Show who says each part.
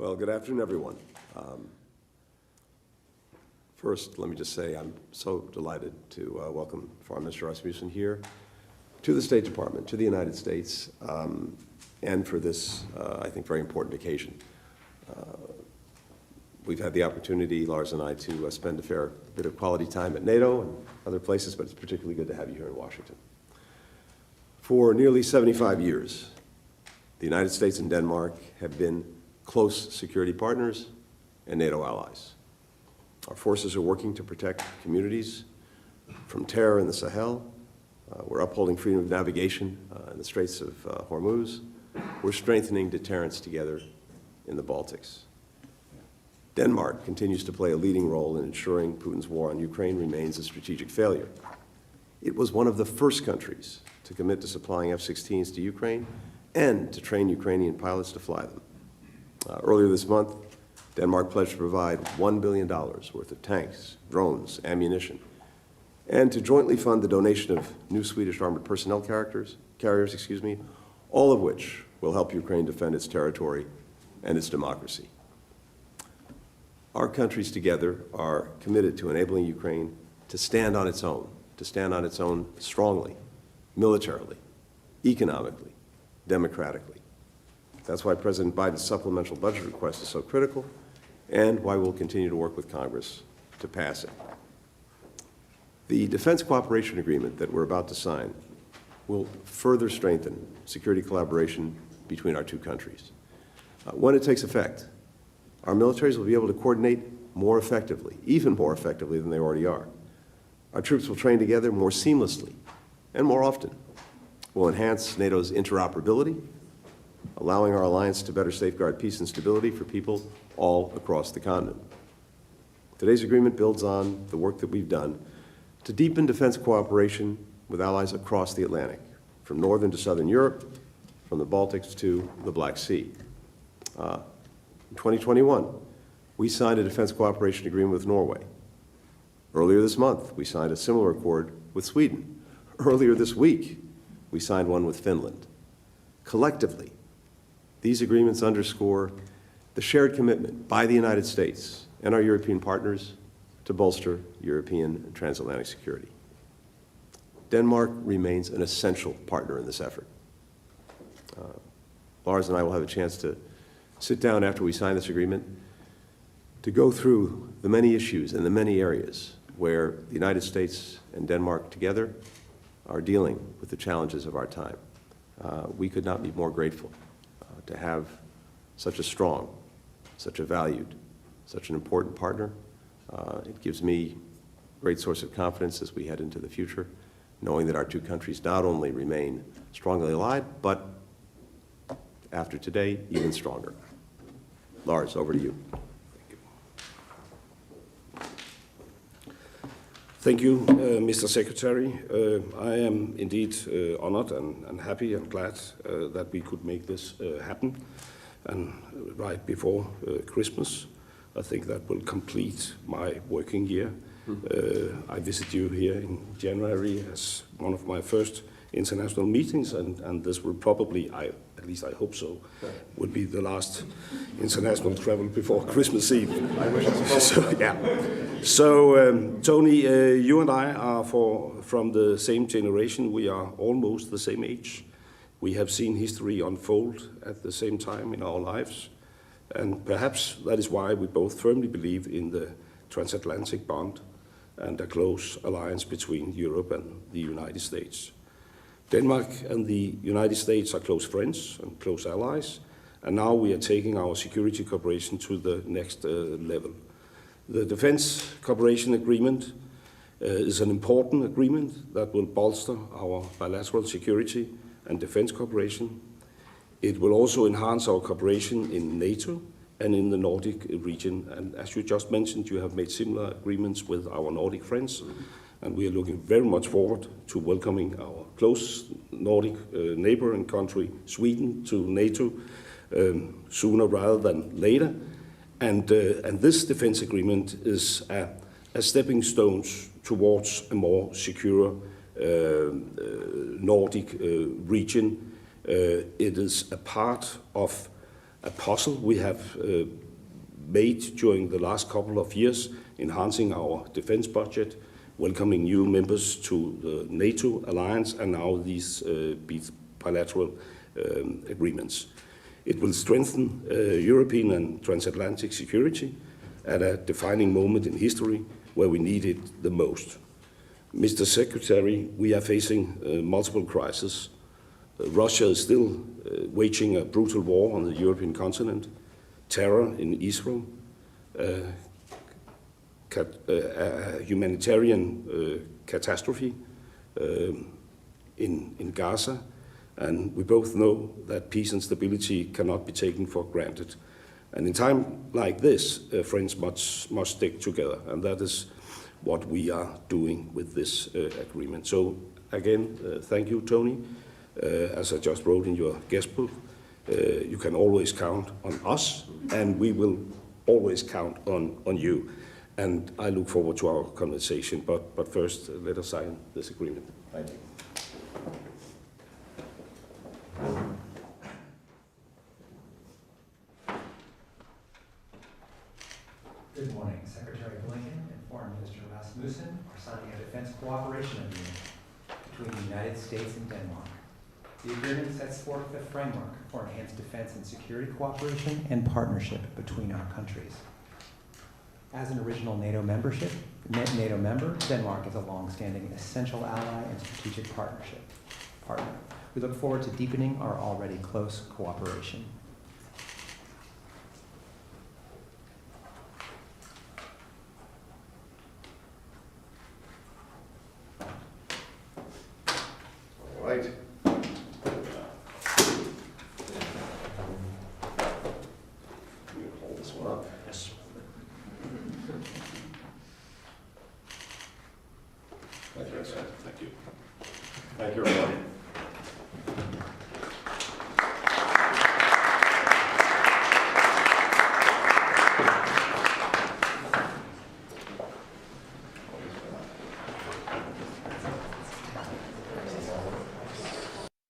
Speaker 1: Well, good afternoon, everyone. First, let me just say I'm so delighted to welcome Foreign Minister Rasmussen here to the State Department, to the United States, and for this, I think, very important occasion. We've had the opportunity, Lars and I, to spend a fair bit of quality time at NATO and other places, but it's particularly good to have you here in Washington. For nearly 75 years, the United States and Denmark have been close security partners and NATO allies. Our forces are working to protect communities from terror in the Sahel. We're upholding freedom of navigation in the Straits of Hormuz. We're strengthening deterrence together in the Baltics. Denmark continues to play a leading role in ensuring Putin's war on Ukraine remains a strategic failure. It was one of the first countries to commit to supplying F-16s to Ukraine and to train Ukrainian pilots to fly them. Earlier this month, Denmark pledged to provide $1 billion worth of tanks, drones, ammunition, and to jointly fund the donation of new Swedish armored personnel carriers, all of which will help Ukraine defend its territory and its democracy. Our countries together are committed to enabling Ukraine to stand on its own strongly, militarily, economically, democratically. That's why President Biden's supplemental budget request is so critical and why we'll continue to work with Congress to pass it. The Defense Cooperation Agreement that we're about to sign will further strengthen security collaboration between our two countries. When it takes effect, our militaries will be able to coordinate more effectively, even more effectively than they already are. Our troops will train together more seamlessly and more often. We'll enhance NATO's interoperability, allowing our alliance to better safeguard peace and stability for people all across the continent. Today's agreement builds on the work that we've done to deepen defense cooperation with allies across the Atlantic, from northern to southern Europe, from the Baltics to the Black Sea. In 2021, we signed a defense cooperation agreement with Norway. Earlier this month, we signed a similar accord with Sweden. Earlier this week, we signed one with Finland. Collectively, these agreements underscore the shared commitment by the United States and our European partners to bolster European and transatlantic security. Denmark remains an essential partner in this effort. Lars and I will have a chance to sit down after we sign this agreement to go through the many issues and the many areas where the United States and Denmark together are dealing with the challenges of our time. We could not be more grateful to have such a strong, such a valued, such an important partner. It gives me a great source of confidence as we head into the future, knowing that our two countries not only remain strongly allied, but after today, even stronger. Lars, over to you.
Speaker 2: Thank you, Mr. Secretary. I am indeed honored and happy and glad that we could make this happen, and right before Christmas. I think that will complete my working year. I visit you here in January as one of my first international meetings, and this will probably, at least I hope so, would be the last international travel before Christmas Eve.
Speaker 1: I wish it's
Speaker 2: so, yeah. So, Tony, you and I are from the same generation. We are almost the same age. We have seen history unfold at the same time in our lives. And perhaps that is why we both firmly believe in the transatlantic bond and a close alliance between Europe and the United States. Denmark and the United States are close friends and close allies, and now we are taking our security cooperation to the next level. The Defense Cooperation Agreement is an important agreement that will bolster our bilateral security and defense cooperation. It will also enhance our cooperation in NATO and in the Nordic region. And as you just mentioned, you have made similar agreements with our Nordic friends. And we are looking very much forward to welcoming our close Nordic neighboring country, Sweden, to NATO sooner rather than later. And this defense agreement is a stepping stone towards a more secure Nordic region. It is a part of a puzzle we have made during the last couple of years, enhancing our defense budget, welcoming new members to the NATO alliance, and now these bilateral agreements. It will strengthen European and transatlantic security at a defining moment in history where we need it the most. Mr. Secretary, we are facing multiple crises. Russia is still waging a brutal war on the European continent, terror in Israel, a humanitarian catastrophe in Gaza, and we both know that peace and stability cannot be taken for granted. And in time like this, friends must stick together, and that is what we are doing with this agreement. So again, thank you, Tony. As I just wrote in your guest book, you can always count on us, and we will always count on you. And I look forward to our conversation, but first, let us sign this agreement. Thank you.
Speaker 3: Good morning. Secretary Blinken and Foreign Minister Rasmussen are signing a defense cooperation agreement between the United States and Denmark. The agreement sets forth the framework for enhanced defense and security cooperation and partnership between our countries. As an original NATO member, Denmark is a long-standing essential ally and strategic partner. We look forward to deepening our already close cooperation.
Speaker 1: All right. You can hold this one up.
Speaker 2: Yes.
Speaker 1: Thank you, President.
Speaker 2: Thank you.
Speaker 1: Thank you, everyone.